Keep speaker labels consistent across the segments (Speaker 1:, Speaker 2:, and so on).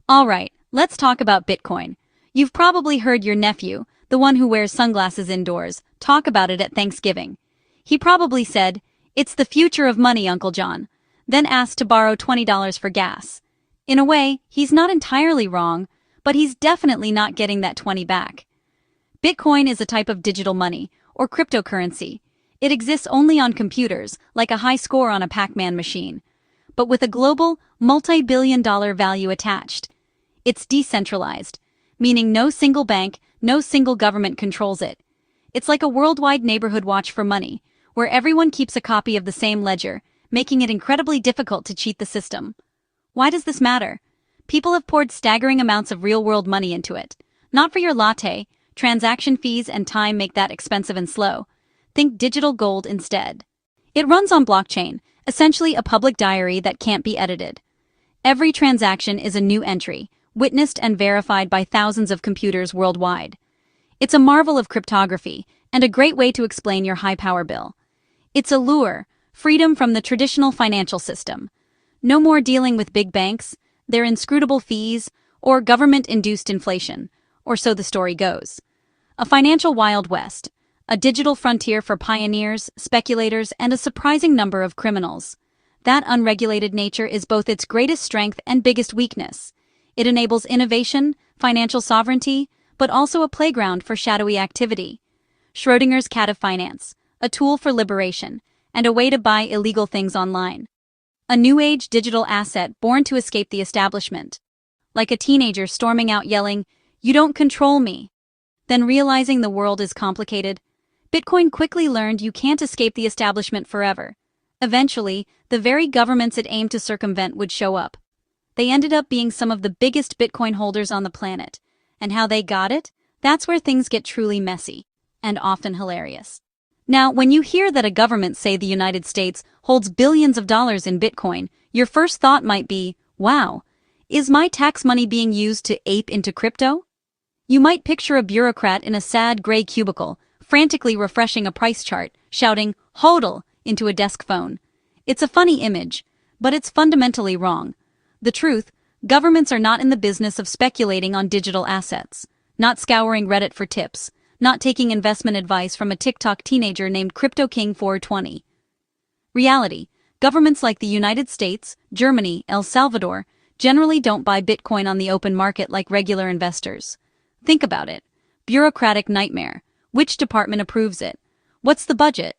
Speaker 1: Alright, let's talk about Bitcoin. You've probably heard your nephew, the one who wears sunglasses indoors, talk about it at Thanksgiving. He probably said, "It's the future of money, Uncle John," then asked to borrow $20 for gas. In a way, he's not entirely wrong, but he's definitely not getting that 20 back. Bitcoin is a type of digital money, or cryptocurrency. It exists only on computers, like a high score on a Pac-Man machine, but with a global, multi-billion-dollar value attached. It's decentralized, meaning no single bank, no single government controls it. It's like a worldwide neighborhood watch for money, where everyone keeps a copy of the same ledger, making it incredibly difficult to cheat the system. Why does this matter? People have poured staggering amounts of real-world money into it. Not for your latte, transaction fees and time make that expensive and slow. Think digital gold instead. It runs on blockchain, essentially a public diary that can't be edited. Every transaction is a new entry, witnessed and verified by thousands of computers worldwide. It's a marvel of cryptography, and a great way to explain your high power bill. Its allure, freedom from the traditional financial system. No more dealing with big banks, their inscrutable fees, or government-induced inflation, or so the story goes. A financial Wild West, a digital frontier for pioneers, speculators, and a surprising number of criminals. That unregulated nature is both its greatest strength and biggest weakness. It enables innovation, financial sovereignty, but also a playground for shadowy activity. Schrödinger's cat of finance, a tool for liberation, and a way to buy illegal things online. A new-age digital asset born to escape the establishment. Like a teenager storming out yelling, "You don't control me." Then realizing the world is complicated, Bitcoin quickly learned you can't escape the establishment forever. Eventually, the very governments it aimed to circumvent would show up. They ended up being some of the biggest Bitcoin holders on the planet. And how they got it? That's where things get truly messy, and often hilarious. Now, when you hear that a government, say the United States, holds billions of dollars in Bitcoin, your first thought might be, wow, is my tax money being used to ape into crypto? You might picture a bureaucrat in a sad gray cubicle, frantically refreshing a price chart, shouting, "HODL," into a desk phone. It's a funny image, but it's fundamentally wrong. The truth, governments are not in the business of speculating on digital assets, not scouring Reddit for tips, not taking investment advice from a TikTok teenager named CryptoKing420. Reality, governments like the United States, Germany, El Salvador, generally don't buy Bitcoin on the open market like regular investors. Think about it. Bureaucratic nightmare. Which department approves it? What's the budget?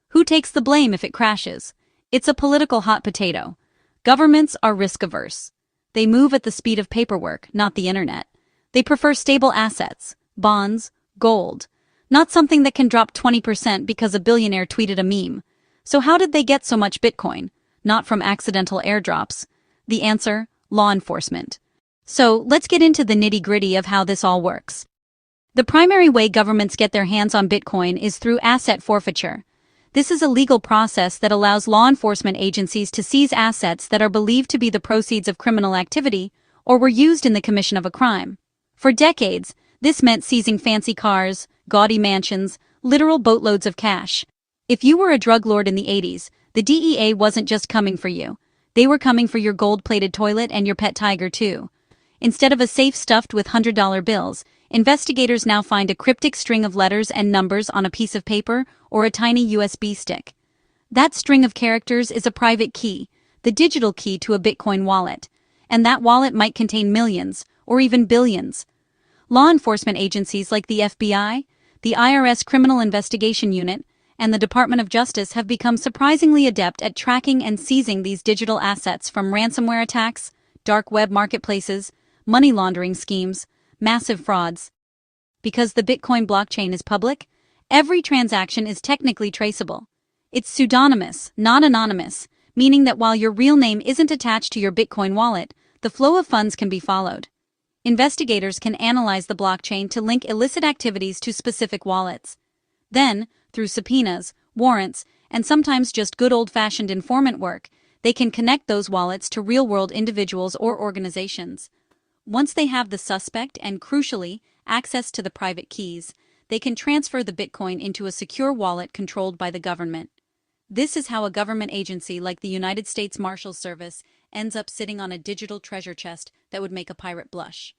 Speaker 1: Who takes the blame if it crashes? It's a political hot potato. Governments are risk-averse. They move at the speed of paperwork, not the internet. They prefer stable assets, bonds, gold, not something that can drop 20% because a billionaire tweeted a meme. So how did they get so much Bitcoin? Not from accidental airdrops. The answer, law enforcement. So let's get into the nitty-gritty of how this all works. The primary way governments get their hands on Bitcoin is through asset forfeiture. This is a legal process that allows law enforcement agencies to seize assets that are believed to be the proceeds of criminal activity or were used in the commission of a crime. For decades, this meant seizing fancy cars, gaudy mansions, literal boatloads of cash. If you were a drug lord in the 80s, the DEA wasn't just coming for you. They were coming for your gold-plated toilet and your pet tiger too. Instead of a safe stuffed with $100 bills, investigators now find a cryptic string of letters and numbers on a piece of paper or a tiny USB stick. That string of characters is a private key, the digital key to a Bitcoin wallet, and that wallet might contain millions, or even billions. Law enforcement agencies like the FBI, the IRS Criminal Investigation Unit, and the Department of Justice have become surprisingly adept at tracking and seizing these digital assets from ransomware attacks, dark web marketplaces, money laundering schemes, massive frauds. Because the Bitcoin blockchain is public, every transaction is technically traceable. It's pseudonymous, not anonymous, meaning that while your real name isn't attached to your Bitcoin wallet, the flow of funds can be followed. Investigators can analyze the blockchain to link illicit activities to specific wallets. Then, through subpoenas, warrants, and sometimes just good old-fashioned informant work, they can connect those wallets to real-world individuals or organizations. Once they have the suspect and, crucially, access to the private keys, they can transfer the Bitcoin into a secure wallet controlled by the government. This is how a government agency like the United States Marshals Service, ends up sitting on a digital treasure chest that would make a pirate blush.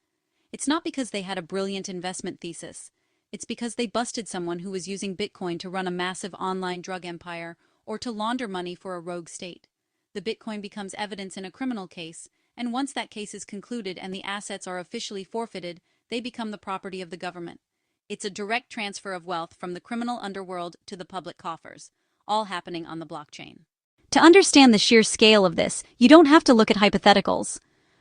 Speaker 1: It's not because they had a brilliant investment thesis. It's because they busted someone who was using Bitcoin to run a massive online drug empire or to launder money for a rogue state. The Bitcoin becomes evidence in a criminal case, and once that case is concluded and the assets are officially forfeited, they become the property of the government. It's a direct transfer of wealth from the criminal underworld to the public coffers, all happening on the blockchain. To understand the sheer scale of this, you don't have to look at hypotheticals.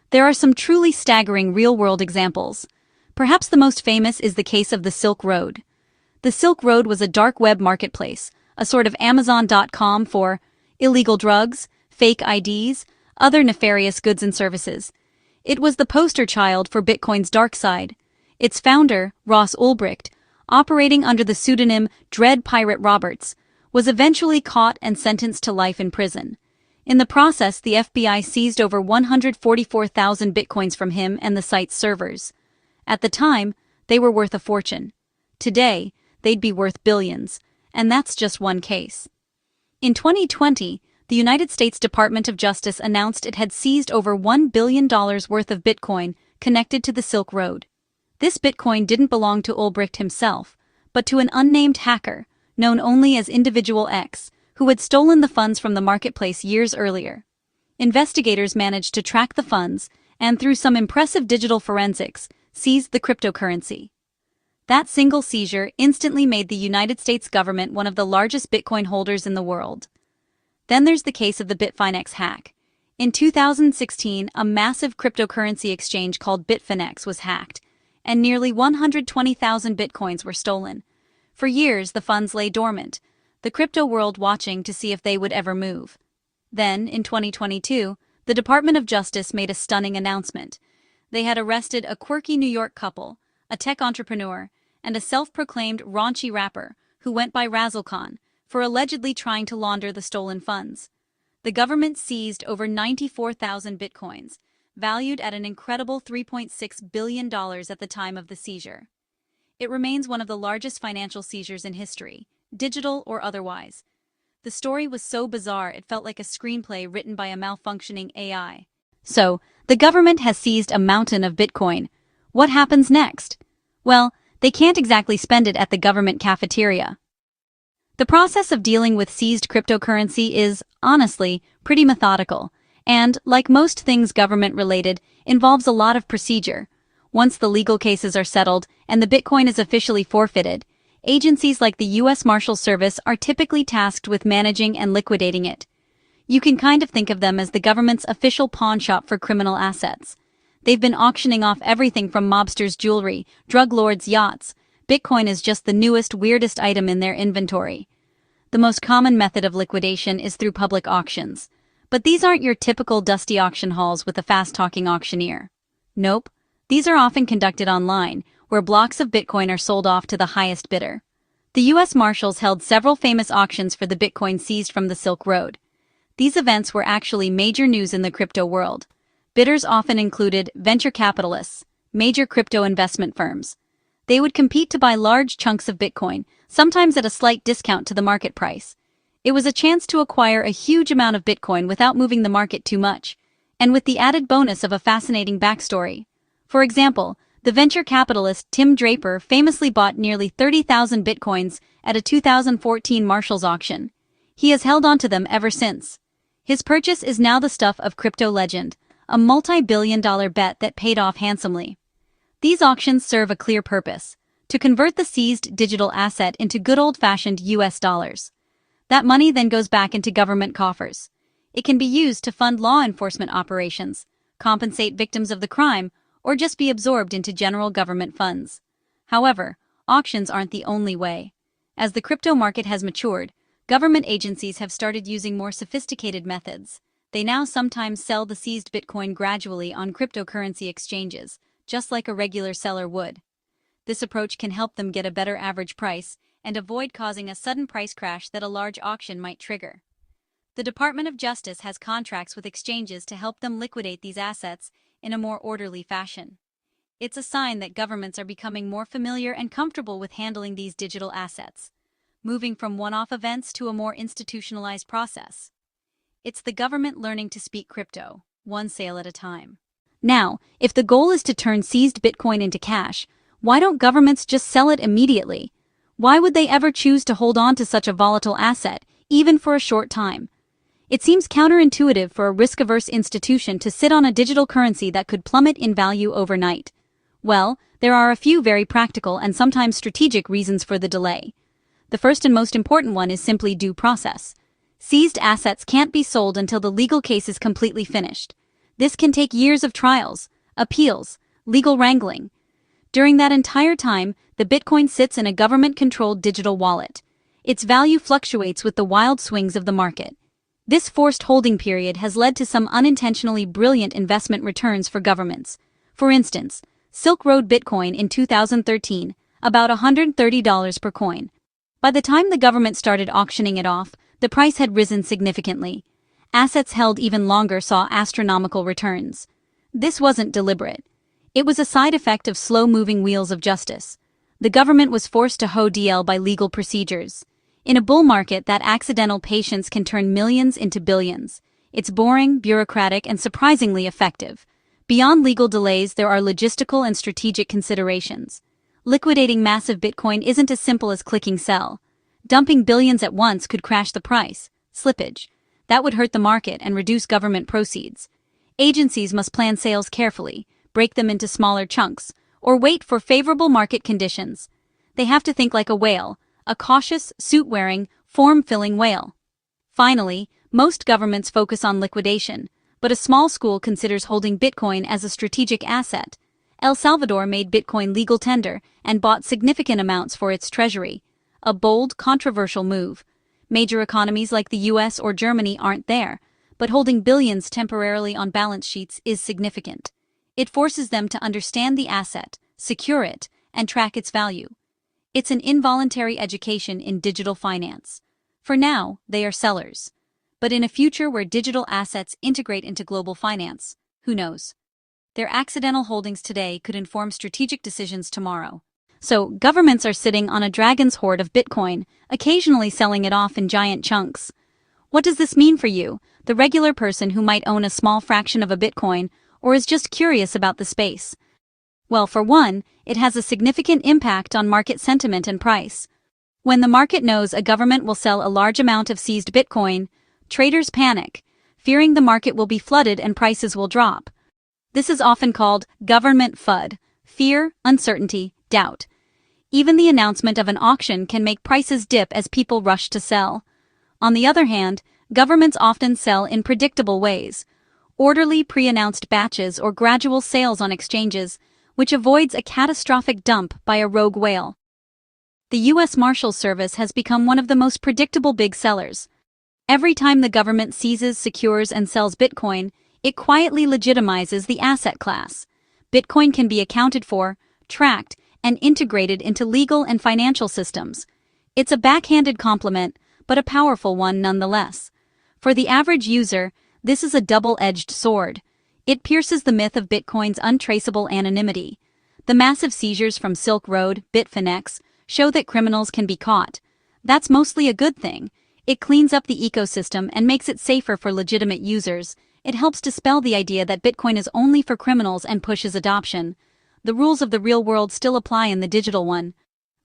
Speaker 1: There are some truly staggering real-world examples. Perhaps the most famous is the case of the Silk Road. The Silk Road was a dark web marketplace, a sort of Amazon.com for illegal drugs, fake IDs, other nefarious goods and services. It was the poster child for Bitcoin's dark side. Its founder, Ross Ulbricht, operating under the pseudonym Dread Pirate Roberts, was eventually caught and sentenced to life in prison. In the process, the FBI seized over 144,000 bitcoins from him and the site's servers. At the time, they were worth a fortune. Today, they'd be worth billions, and that's just one case. In 2020, the United States Department of Justice announced it had seized over $1 billion worth of Bitcoin connected to the Silk Road. This Bitcoin didn't belong to Ulbricht himself, but to an unnamed hacker, known only as Individual X, who had stolen the funds from the marketplace years earlier. Investigators managed to track the funds and, through some impressive digital forensics, seized the cryptocurrency. That single seizure instantly made the United States government one of the largest Bitcoin holders in the world. Then there's the case of the Bitfinex hack. In 2016, a massive cryptocurrency exchange called Bitfinex was hacked, and nearly 120,000 bitcoins were stolen. For years, the funds lay dormant, the crypto world watching to see if they would ever move. Then, in 2022, the Department of Justice made a stunning announcement. They had arrested a quirky New York couple, a tech entrepreneur, and a self-proclaimed raunchy rapper who went by Razzlecon, for allegedly trying to launder the stolen funds. The government seized over 94,000 bitcoins, valued at an incredible $3.6 billion at the time of the seizure. It remains one of the largest financial seizures in history, digital or otherwise. The story was so bizarre it felt like a screenplay written by a malfunctioning AI. So, the government has seized a mountain of Bitcoin. What happens next? Well, they can't exactly spend it at the government cafeteria. The process of dealing with seized cryptocurrency is, honestly, pretty methodical, and, like most things government-related, involves a lot of procedure. Once the legal cases are settled and the Bitcoin is officially forfeited, agencies like the U.S. Marshals Service are typically tasked with managing and liquidating it. You can kind of think of them as the government's official pawnshop for criminal assets. They've been auctioning off everything from mobsters' jewelry, drug lords' yachts. Bitcoin is just the newest, weirdest item in their inventory. The most common method of liquidation is through public auctions. But these aren't your typical dusty auction halls with a fast-talking auctioneer. Nope. These are often conducted online, where blocks of Bitcoin are sold off to the highest bidder. The U.S. Marshals held several famous auctions for the Bitcoin seized from the Silk Road. These events were actually major news in the crypto world. Bidders often included venture capitalists, major crypto investment firms. They would compete to buy large chunks of Bitcoin, sometimes at a slight discount to the market price. It was a chance to acquire a huge amount of Bitcoin without moving the market too much, and with the added bonus of a fascinating backstory. For example, the venture capitalist Tim Draper famously bought nearly 30,000 Bitcoins at a 2014 Marshals auction. He has held on to them ever since. His purchase is now the stuff of crypto legend, a multi-billion-dollar bet that paid off handsomely. These auctions serve a clear purpose: to convert the seized digital asset into good old-fashioned US dollars. That money then goes back into government coffers. It can be used to fund law enforcement operations, compensate victims of the crime, or just be absorbed into general government funds. However, auctions aren't the only way. As the crypto market has matured, government agencies have started using more sophisticated methods. They now sometimes sell the seized Bitcoin gradually on cryptocurrency exchanges, just like a regular seller would. This approach can help them get a better average price and avoid causing a sudden price crash that a large auction might trigger. The Department of Justice has contracts with exchanges to help them liquidate these assets in a more orderly fashion. It's a sign that governments are becoming more familiar and comfortable with handling these digital assets, moving from one-off events to a more institutionalized process. It's the government learning to speak crypto, one sale at a time. Now, if the goal is to turn seized Bitcoin into cash, why don't governments just sell it immediately? Why would they ever choose to hold on to such a volatile asset, even for a short time? It seems counterintuitive for a risk-averse institution to sit on a digital currency that could plummet in value overnight. Well, there are a few very practical and sometimes strategic reasons for the delay. The first and most important one is simply due process. Seized assets can't be sold until the legal case is completely finished. This can take years of trials, appeals, legal wrangling. During that entire time, the Bitcoin sits in a government-controlled digital wallet. Its value fluctuates with the wild swings of the market. This forced holding period has led to some unintentionally brilliant investment returns for governments. For instance, Silk Road Bitcoin in 2013, about $130 per coin. By the time the government started auctioning it off, the price had risen significantly. Assets held even longer saw astronomical returns. This wasn't deliberate. It was a side effect of slow-moving wheels of justice. The government was forced to hoe DL by legal procedures. In a bull market, that accidental patience can turn millions into billions. It's boring, bureaucratic, and surprisingly effective. Beyond legal delays, there are logistical and strategic considerations. Liquidating massive Bitcoin isn't as simple as clicking sell. Dumping billions at once could crash the price. Slippage. That would hurt the market and reduce government proceeds. Agencies must plan sales carefully, break them into smaller chunks, or wait for favorable market conditions. They have to think like a whale, a cautious, suit-wearing, form-filling whale. Finally, most governments focus on liquidation, but a small school considers holding Bitcoin as a strategic asset. El Salvador made Bitcoin legal tender and bought significant amounts for its treasury. A bold, controversial move. Major economies like the US or Germany aren't there, but holding billions temporarily on balance sheets is significant. It forces them to understand the asset, secure it, and track its value. It's an involuntary education in digital finance. For now, they are sellers. But in a future where digital assets integrate into global finance, who knows? Their accidental holdings today could inform strategic decisions tomorrow. So, governments are sitting on a dragon's hoard of Bitcoin, occasionally selling it off in giant chunks. What does this mean for you, the regular person who might own a small fraction of a Bitcoin or is just curious about the space? Well, for one, it has a significant impact on market sentiment and price. When the market knows a government will sell a large amount of seized Bitcoin, traders panic, fearing the market will be flooded and prices will drop. This is often called government FUD, fear, uncertainty, doubt. Even the announcement of an auction can make prices dip as people rush to sell. On the other hand, governments often sell in predictable ways, orderly pre-announced batches or gradual sales on exchanges, which avoids a catastrophic dump by a rogue whale. The U.S. Marshals Service has become one of the most predictable big sellers. Every time the government seizes, secures, and sells Bitcoin, it quietly legitimizes the asset class. Bitcoin can be accounted for, tracked, and integrated into legal and financial systems. It's a backhanded compliment, but a powerful one nonetheless. For the average user, this is a double-edged sword. It pierces the myth of Bitcoin's untraceable anonymity. The massive seizures from Silk Road, Bitfinex, show that criminals can be caught. That's mostly a good thing. It cleans up the ecosystem and makes it safer for legitimate users. It helps dispel the idea that Bitcoin is only for criminals and pushes adoption. The rules of the real world still apply in the digital one.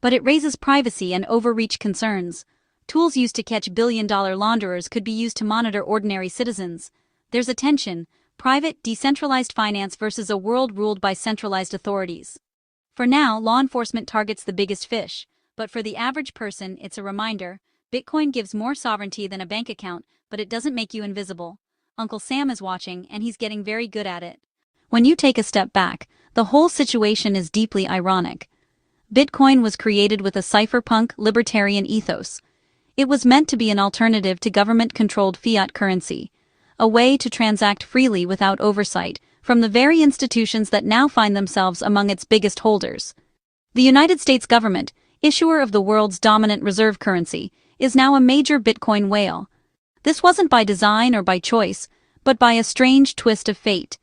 Speaker 1: But it raises privacy and overreach concerns. Tools used to catch billion-dollar launderers could be used to monitor ordinary citizens. There's a tension, private, decentralized finance versus a world ruled by centralized authorities. For now, law enforcement targets the biggest fish, but for the average person, it's a reminder. Bitcoin gives more sovereignty than a bank account, but it doesn't make you invisible. Uncle Sam is watching, and he's getting very good at it. When you take a step back, the whole situation is deeply ironic. Bitcoin was created with a cypherpunk, libertarian ethos. It was meant to be an alternative to government-controlled fiat currency, a way to transact freely without oversight from the very institutions that now find themselves among its biggest holders. The United States government, issuer of the world's dominant reserve currency, is now a major Bitcoin whale. This wasn't by design or by choice, but by a strange twist of fate.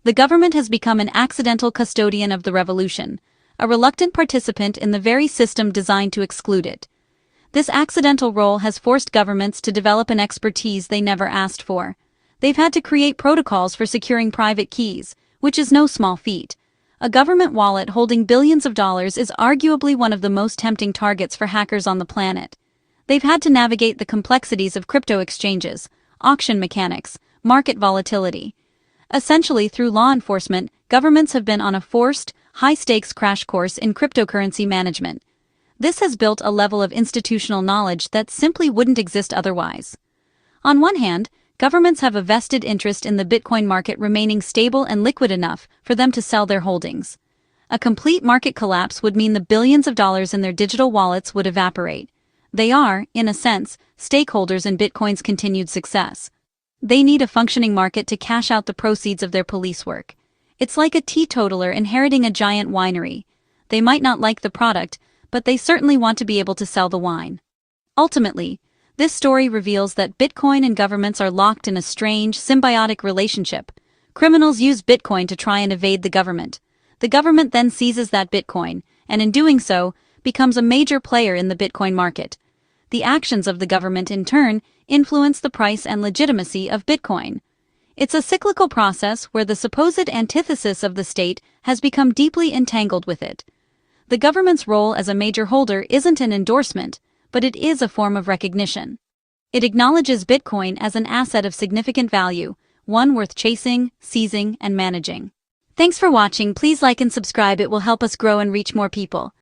Speaker 1: The government has become an accidental custodian of the revolution, a reluctant participant in the very system designed to exclude it. This accidental role has forced governments to develop an expertise they never asked for. They've had to create protocols for securing private keys, which is no small feat. A government wallet holding billions of dollars is arguably one of the most tempting targets for hackers on the planet. They've had to navigate the complexities of crypto exchanges, auction mechanics, market volatility. Essentially, through law enforcement, governments have been on a forced, high-stakes crash course in cryptocurrency management. This has built a level of institutional knowledge that simply wouldn't exist otherwise. On one hand, governments have a vested interest in the Bitcoin market remaining stable and liquid enough for them to sell their holdings. A complete market collapse would mean the billions of dollars in their digital wallets would evaporate. They are, in a sense, stakeholders in Bitcoin's continued success. They need a functioning market to cash out the proceeds of their police work. It's like a teetotaler inheriting a giant winery. They might not like the product, but they certainly want to be able to sell the wine. Ultimately, this story reveals that Bitcoin and governments are locked in a strange, symbiotic relationship. Criminals use Bitcoin to try and evade the government. The government then seizes that Bitcoin, and in doing so, becomes a major player in the Bitcoin market. The actions of the government, in turn, influence the price and legitimacy of Bitcoin. It's a cyclical process where the supposed antithesis of the state has become deeply entangled with it. The government's role as a major holder isn't an endorsement, but it is a form of recognition. It acknowledges Bitcoin as an asset of significant value, one worth chasing, seizing, and managing. Thanks for watching. Please like and subscribe. It will help us grow and reach more people.